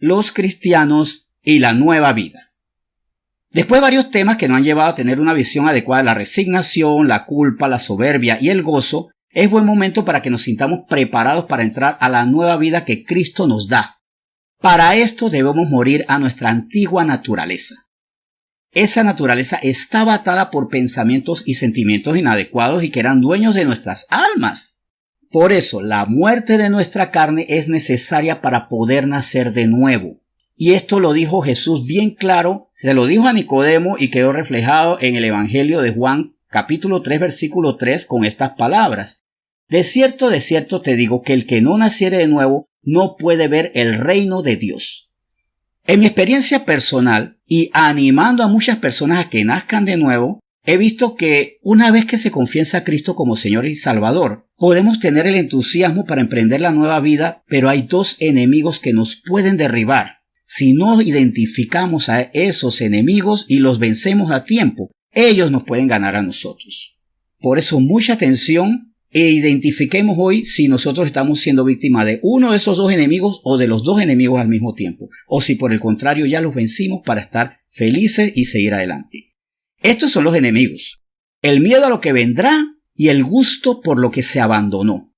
los cristianos y la nueva vida. Después de varios temas que nos han llevado a tener una visión adecuada de la resignación, la culpa, la soberbia y el gozo, es buen momento para que nos sintamos preparados para entrar a la nueva vida que Cristo nos da. Para esto debemos morir a nuestra antigua naturaleza. Esa naturaleza estaba atada por pensamientos y sentimientos inadecuados y que eran dueños de nuestras almas. Por eso, la muerte de nuestra carne es necesaria para poder nacer de nuevo. Y esto lo dijo Jesús bien claro, se lo dijo a Nicodemo y quedó reflejado en el Evangelio de Juan, capítulo 3, versículo 3, con estas palabras. De cierto te digo que el que no naciere de nuevo no puede ver el reino de Dios. En mi experiencia personal y animando a muchas personas a que nazcan de nuevo, he visto que una vez que se confiesa a Cristo como Señor y Salvador, podemos tener el entusiasmo para emprender la nueva vida, pero hay dos enemigos que nos pueden derribar. Si no identificamos a esos enemigos y los vencemos a tiempo, ellos nos pueden ganar a nosotros. Por eso mucha atención e identifiquemos hoy si nosotros estamos siendo víctimas de uno de esos dos enemigos o de los dos enemigos al mismo tiempo, o si por el contrario ya los vencimos para estar felices y seguir adelante. Estos son los enemigos: el miedo a lo que vendrá y el gusto por lo que se abandonó.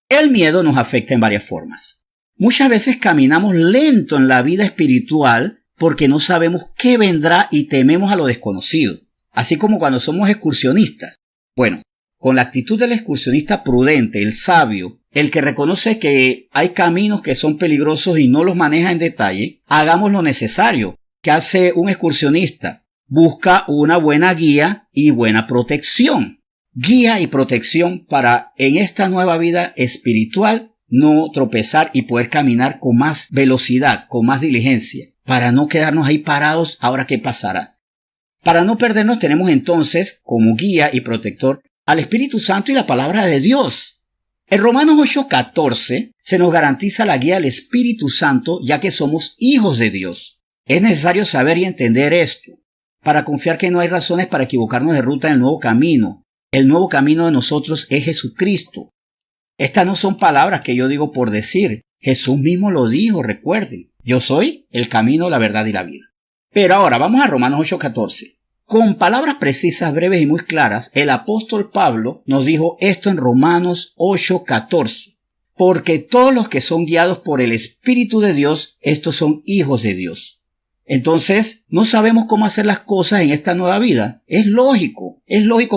El miedo nos afecta en varias formas. Muchas veces caminamos lento en la vida espiritual porque no sabemos qué vendrá y tememos a lo desconocido, así como cuando somos excursionistas. Bueno, con la actitud del excursionista prudente, el sabio, el que reconoce que hay caminos que son peligrosos y no los maneja en detalle, hagamos lo necesario. ¿Qué hace un excursionista? Busca una buena guía y buena protección. Guía y protección para en esta nueva vida espiritual no tropezar y poder caminar con más velocidad, con más diligencia, para no quedarnos ahí parados. Ahora, ¿qué pasará? Para no perdernos tenemos entonces como guía y protector al Espíritu Santo y la palabra de Dios. En Romanos 8:14 se nos garantiza la guía del Espíritu Santo, ya que somos hijos de Dios. Es necesario saber y entender esto para confiar que no hay razones para equivocarnos de ruta en el nuevo camino. El nuevo camino de nosotros es Jesucristo. Estas no son palabras que yo digo por decir. Jesús mismo lo dijo, recuerden. Yo soy el camino, la verdad y la vida. Pero ahora vamos a Romanos 8:14. Con palabras precisas, breves y muy claras, el apóstol Pablo nos dijo esto en Romanos 8:14. Porque todos los que son guiados por el Espíritu de Dios, estos son hijos de Dios. Entonces, no sabemos cómo hacer las cosas en esta nueva vida. Es lógico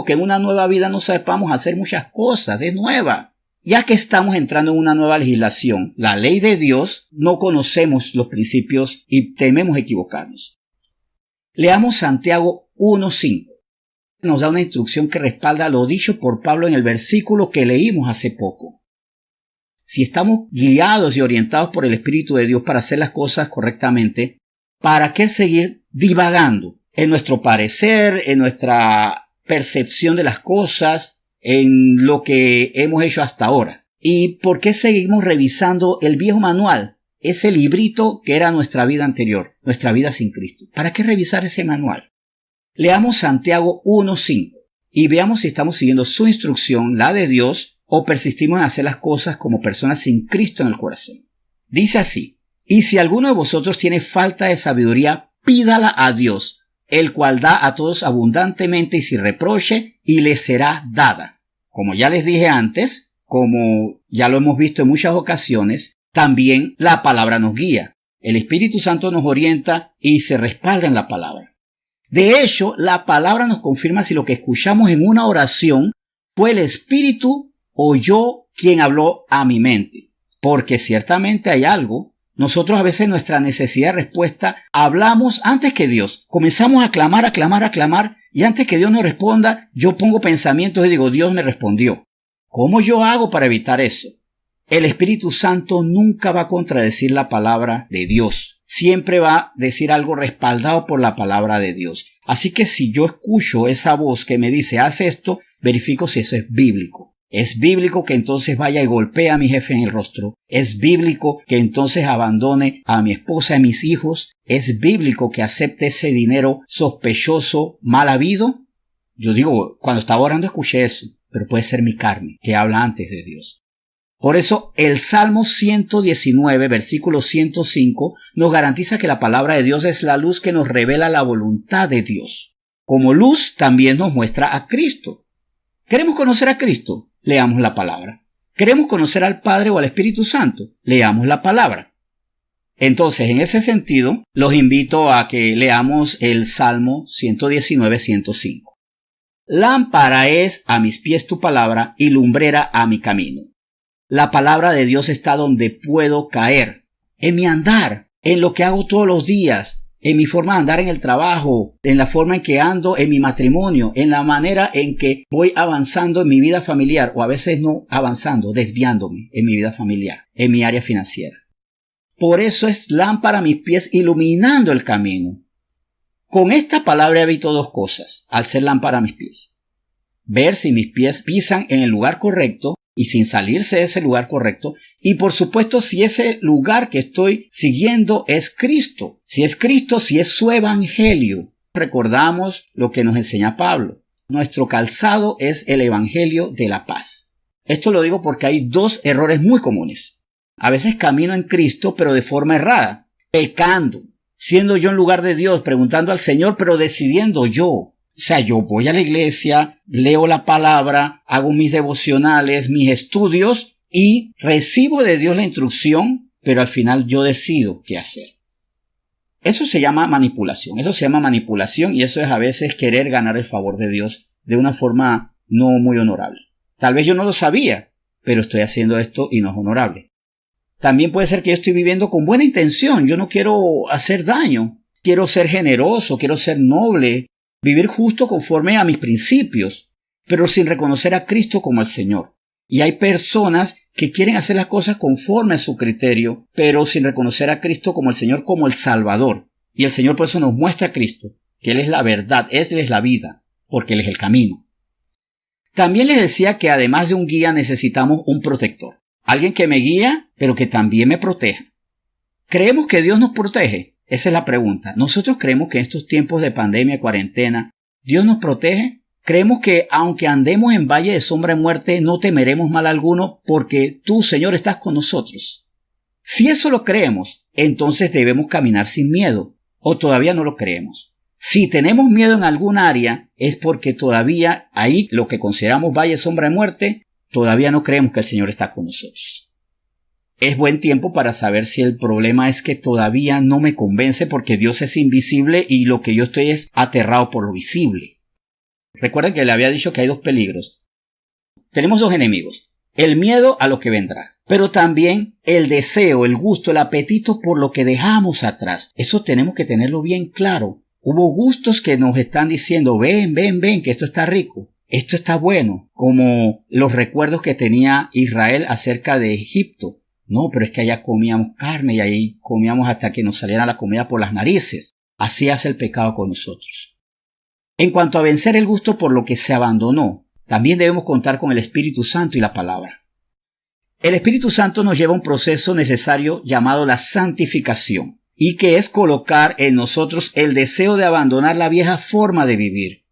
que en una nueva vida no sepamos hacer muchas cosas de nueva. Ya que estamos entrando en una nueva legislación, la ley de Dios, no conocemos los principios y tememos equivocarnos. Leamos Santiago 1:5. Nos da una instrucción que respalda lo dicho por Pablo en el versículo que leímos hace poco. Si estamos guiados y orientados por el Espíritu de Dios para hacer las cosas correctamente, ¿para qué seguir divagando en nuestro parecer, en nuestra percepción de las cosas, en lo que hemos hecho hasta ahora? ¿Y por qué seguimos revisando el viejo manual? Ese librito que era nuestra vida anterior, nuestra vida sin Cristo. ¿Para qué revisar ese manual? Leamos Santiago 1:5 y veamos si estamos siguiendo su instrucción, la de Dios, o persistimos en hacer las cosas como personas sin Cristo en el corazón. Dice así: y si alguno de vosotros tiene falta de sabiduría, pídala a Dios, el cual da a todos abundantemente y sin reproche, y le será dada. Como ya les dije antes, como ya lo hemos visto en muchas ocasiones, también la palabra nos guía. El Espíritu Santo nos orienta y se respalda en la palabra. De hecho, la palabra nos confirma si lo que escuchamos en una oración fue el Espíritu o yo quien habló a mi mente. Porque ciertamente hay algo. Nosotros a veces en nuestra necesidad de respuesta hablamos antes que Dios. Comenzamos a clamar, y antes que Dios nos responda, yo pongo pensamientos y digo, Dios me respondió. ¿Cómo yo hago para evitar eso? El Espíritu Santo nunca va a contradecir la palabra de Dios. Siempre va a decir algo respaldado por la palabra de Dios. Así que si yo escucho esa voz que me dice, haz esto, verifico si eso es bíblico. Es bíblico que entonces vaya y golpee a mi jefe en el rostro. Es bíblico que entonces abandone a mi esposa y a mis hijos. Es bíblico que acepte ese dinero sospechoso, mal habido. Yo digo, cuando estaba orando escuché eso, pero puede ser mi carne que habla antes de Dios. Por eso el Salmo 119, versículo 105, nos garantiza que la palabra de Dios es la luz que nos revela la voluntad de Dios. Como luz también nos muestra a Cristo. ¿Queremos conocer a Cristo? Leamos la palabra. ¿Queremos conocer al Padre o al Espíritu Santo? Leamos la palabra. Entonces, en ese sentido, los invito a que leamos el Salmo 119, 105. Lámpara es a mis pies tu palabra y lumbrera a mi camino. La palabra de Dios está donde puedo caer, en mi andar, en lo que hago todos los días, en mi forma de andar en el trabajo, en la forma en que ando en mi matrimonio, en la manera en que voy avanzando en mi vida familiar, o a veces no avanzando, desviándome en mi vida familiar, en mi área financiera. Por eso es lámpara a mis pies, iluminando el camino. Con esta palabra evito dos cosas, al ser lámpara a mis pies. Ver si mis pies pisan en el lugar correcto y sin salirse de ese lugar correcto. Y por supuesto, si ese lugar que estoy siguiendo es Cristo. Si es Cristo, si es su evangelio. Recordamos lo que nos enseña Pablo. Nuestro calzado es el evangelio de la paz. Esto lo digo porque hay dos errores muy comunes. A veces camino en Cristo, pero de forma errada, pecando, siendo yo en lugar de Dios, preguntando al Señor, pero decidiendo yo. O sea, yo voy a la iglesia, leo la palabra, hago mis devocionales, mis estudios y recibo de Dios la instrucción, pero al final yo decido qué hacer. Eso se llama manipulación, y eso es a veces querer ganar el favor de Dios de una forma no muy honorable. Tal vez yo no lo sabía, pero estoy haciendo esto y no es honorable. También puede ser que yo estoy viviendo con buena intención, yo no quiero hacer daño, quiero ser generoso, quiero ser noble, vivir justo conforme a mis principios, pero sin reconocer a Cristo como el Señor. Y hay personas que quieren hacer las cosas conforme a su criterio, pero sin reconocer a Cristo como el Señor, como el Salvador. Y el Señor por eso nos muestra a Cristo, que Él es la verdad, Él es la vida, porque Él es el camino. También les decía que además de un guía necesitamos un protector. Alguien que me guía, pero que también me proteja. ¿Creemos que Dios nos protege? Esa es la pregunta. ¿Nosotros creemos que en estos tiempos de pandemia, cuarentena, Dios nos protege? ¿Creemos que aunque andemos en valle de sombra de muerte, no temeremos mal alguno porque tú, Señor, estás con nosotros? Si eso lo creemos, entonces debemos caminar sin miedo, o todavía no lo creemos. Si tenemos miedo en algún área, es porque todavía ahí, lo que consideramos valle de sombra de muerte, todavía no creemos que el Señor está con nosotros. Es buen tiempo para saber si el problema es que todavía no me convence porque Dios es invisible y lo que yo estoy es aterrado por lo visible. Recuerden que le había dicho que hay dos peligros. Tenemos dos enemigos. El miedo a lo que vendrá, pero también el deseo, el gusto, el apetito por lo que dejamos atrás. Eso tenemos que tenerlo bien claro. Hubo gustos que nos están diciendo, ven, que esto está rico. Esto está bueno, como los recuerdos que tenía Israel acerca de Egipto. No, pero es que allá comíamos carne y ahí comíamos hasta que nos saliera la comida por las narices. Así hace el pecado con nosotros. En cuanto a vencer el gusto por lo que se abandonó, también debemos contar con el Espíritu Santo y la palabra. El Espíritu Santo nos lleva a un proceso necesario llamado la santificación, y que es colocar en nosotros el deseo de abandonar la vieja forma de vivir.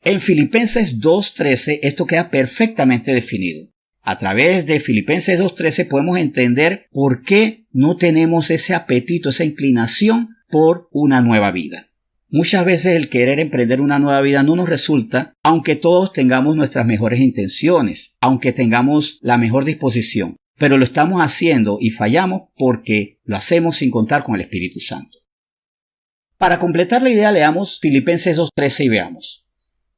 En Filipenses 2.13 esto queda perfectamente definido. A través de Filipenses 2.13 podemos entender por qué no tenemos ese apetito, esa inclinación por una nueva vida. Muchas veces el querer emprender una nueva vida no nos resulta, aunque todos tengamos nuestras mejores intenciones, aunque tengamos la mejor disposición, pero lo estamos haciendo y fallamos porque lo hacemos sin contar con el Espíritu Santo. Para completar la idea leamos Filipenses 2.13 y veamos.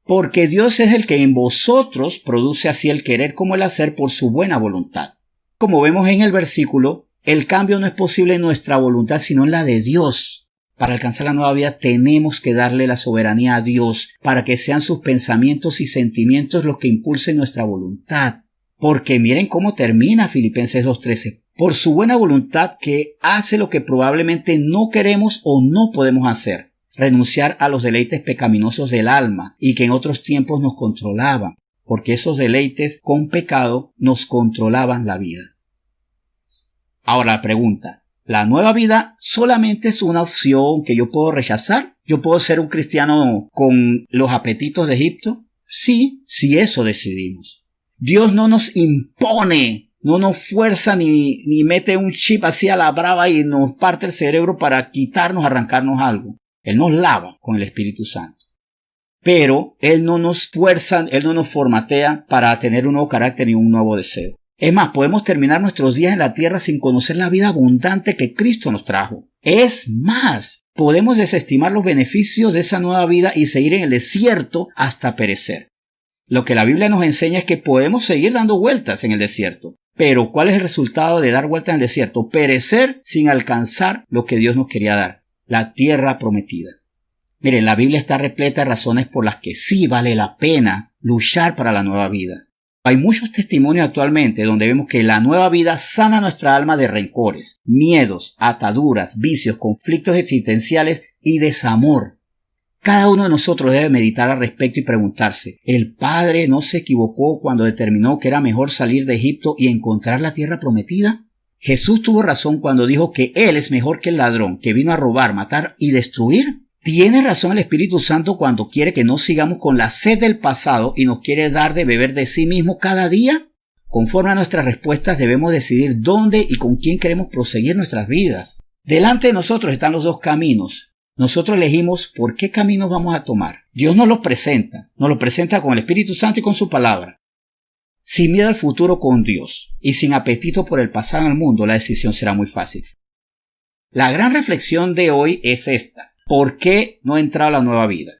Porque Dios es el que en vosotros produce así el querer como el hacer por su buena voluntad. Como vemos en el versículo, el cambio no es posible en nuestra voluntad sino en la de Dios. Para alcanzar la nueva vida tenemos que darle la soberanía a Dios para que sean sus pensamientos y sentimientos los que impulsen nuestra voluntad. Porque miren cómo termina Filipenses 2.13. Por su buena voluntad que hace lo que probablemente no queremos o no podemos hacer. Renunciar a los deleites pecaminosos del alma y que en otros tiempos nos controlaban, porque esos deleites con pecado nos controlaban la vida. Ahora la pregunta, ¿la nueva vida solamente es una opción que yo puedo rechazar? ¿Yo puedo ser un cristiano con los apetitos de Egipto? Sí, si eso decidimos. Dios no nos impone no nos fuerza ni mete un chip así a la brava y nos parte el cerebro para quitarnos, arrancarnos algo. Él nos lava con el Espíritu Santo. Pero Él no nos fuerza, Él no nos formatea para tener un nuevo carácter y un nuevo deseo. Es más, podemos terminar nuestros días en la tierra sin conocer la vida abundante que Cristo nos trajo. Es más, podemos desestimar los beneficios de esa nueva vida y seguir en el desierto hasta perecer. Lo que la Biblia nos enseña es que podemos seguir dando vueltas en el desierto. Pero ¿cuál es el resultado de dar vueltas en el desierto? Perecer sin alcanzar lo que Dios nos quería dar, la tierra prometida. Miren, la Biblia está repleta de razones por las que sí vale la pena luchar para la nueva vida. Hay muchos testimonios actualmente donde vemos que la nueva vida sana nuestra alma de rencores, miedos, ataduras, vicios, conflictos existenciales y desamor. Cada uno de nosotros debe meditar al respecto y preguntarse, ¿el Padre no se equivocó cuando determinó que era mejor salir de Egipto y encontrar la tierra prometida? ¿Jesús tuvo razón cuando dijo que Él es mejor que el ladrón que vino a robar, matar y destruir? ¿Tiene razón el Espíritu Santo cuando quiere que no sigamos con la sed del pasado y nos quiere dar de beber de sí mismo cada día? Conforme a nuestras respuestas debemos decidir dónde y con quién queremos proseguir nuestras vidas. Delante de nosotros están los dos caminos. Nosotros elegimos por qué caminos vamos a tomar. Dios nos lo presenta con el Espíritu Santo y con su palabra. Sin miedo al futuro con Dios y sin apetito por el pasado en el mundo, la decisión será muy fácil. La gran reflexión de hoy es esta. ¿Por qué no he entrado a la nueva vida?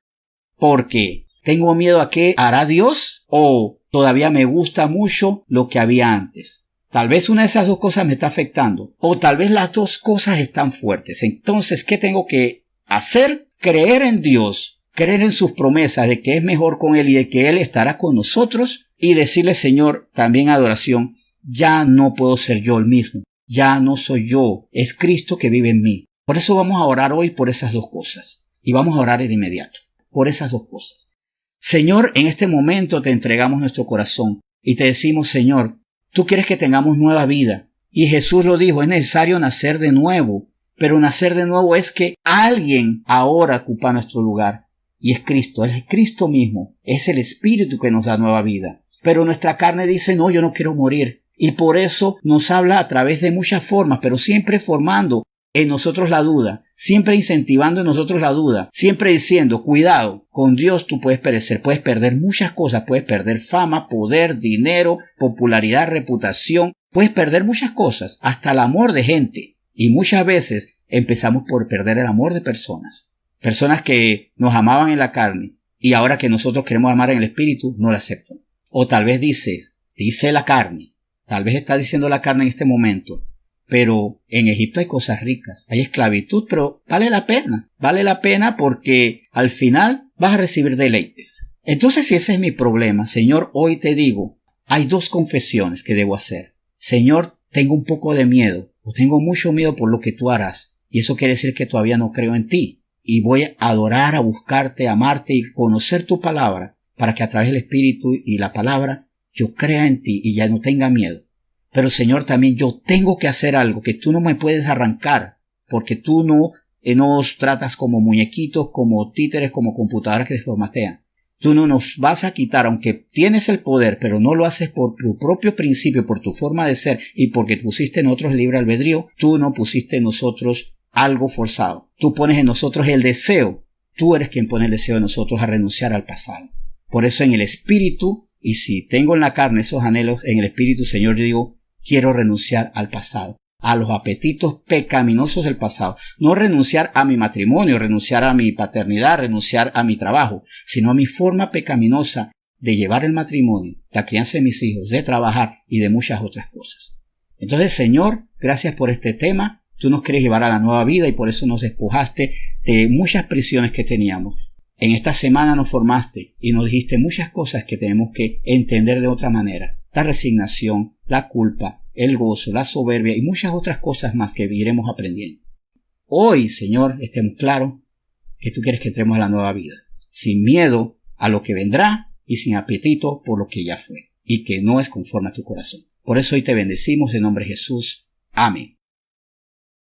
¿Porque tengo miedo a qué hará Dios o todavía me gusta mucho lo que había antes? Tal vez una de esas dos cosas me está afectando o tal vez las dos cosas están fuertes. Entonces, ¿qué tengo que hacer? Creer en Dios, creer en sus promesas de que es mejor con Él y de que Él estará con nosotros y decirle, Señor, también adoración, ya no puedo ser yo el mismo, ya no soy yo, es Cristo que vive en mí. Por eso vamos a orar hoy por esas dos cosas. Y vamos a orar de inmediato por esas dos cosas. Señor, en este momento te entregamos nuestro corazón y te decimos, Señor, tú quieres que tengamos nueva vida. Y Jesús lo dijo, es necesario nacer de nuevo. Pero nacer de nuevo es que alguien ahora ocupa nuestro lugar. Y es Cristo mismo. Es el Espíritu que nos da nueva vida. Pero nuestra carne dice, no, yo no quiero morir. Y por eso nos habla a través de muchas formas, pero siempre formando en nosotros la duda, siempre incentivando en nosotros la duda, siempre diciendo, cuidado, con Dios tú puedes perecer, puedes perder muchas cosas, puedes perder fama, poder, dinero, popularidad, reputación, puedes perder muchas cosas, hasta el amor de gente. Y muchas veces empezamos por perder el amor de personas que nos amaban en la carne y ahora que nosotros queremos amar en el Espíritu, no la aceptan. O tal vez dice la carne, tal vez está diciendo la carne en este momento, pero en Egipto hay cosas ricas, hay esclavitud, pero vale la pena porque al final vas a recibir deleites. Entonces, si ese es mi problema, Señor, hoy te digo, hay dos confesiones que debo hacer. Señor, tengo un poco de miedo, o tengo mucho miedo por lo que tú harás, y eso quiere decir que todavía no creo en ti, y voy a adorar, a buscarte, a amarte y conocer tu palabra, para que a través del Espíritu y la palabra yo crea en ti y ya no tenga miedo. Pero Señor, también yo tengo que hacer algo que tú no me puedes arrancar, porque tú no nos tratas como muñequitos, como títeres, como computadoras que se formatean. Tú no nos vas a quitar, aunque tienes el poder, pero no lo haces por tu propio principio, por tu forma de ser y porque pusiste en nosotros libre albedrío, tú no pusiste en nosotros algo forzado. Tú pones en nosotros el deseo. Tú eres quien pone el deseo de nosotros a renunciar al pasado. Por eso en el Espíritu, y si tengo en la carne esos anhelos, en el Espíritu, Señor, yo digo, quiero renunciar al pasado, a los apetitos pecaminosos del pasado. No renunciar a mi matrimonio, renunciar a mi paternidad, renunciar a mi trabajo, sino a mi forma pecaminosa de llevar el matrimonio, la crianza de mis hijos, de trabajar y de muchas otras cosas. Entonces, Señor, gracias por este tema. Tú nos quieres llevar a la nueva vida y por eso nos despojaste de muchas prisiones que teníamos. En esta semana nos formaste y nos dijiste muchas cosas que tenemos que entender de otra manera. La resignación, la culpa, el gozo, la soberbia y muchas otras cosas más que iremos aprendiendo. Hoy, Señor, estemos claros que tú quieres que entremos a la nueva vida, sin miedo a lo que vendrá y sin apetito por lo que ya fue y que no es conforme a tu corazón. Por eso hoy te bendecimos en nombre de Jesús. Amén.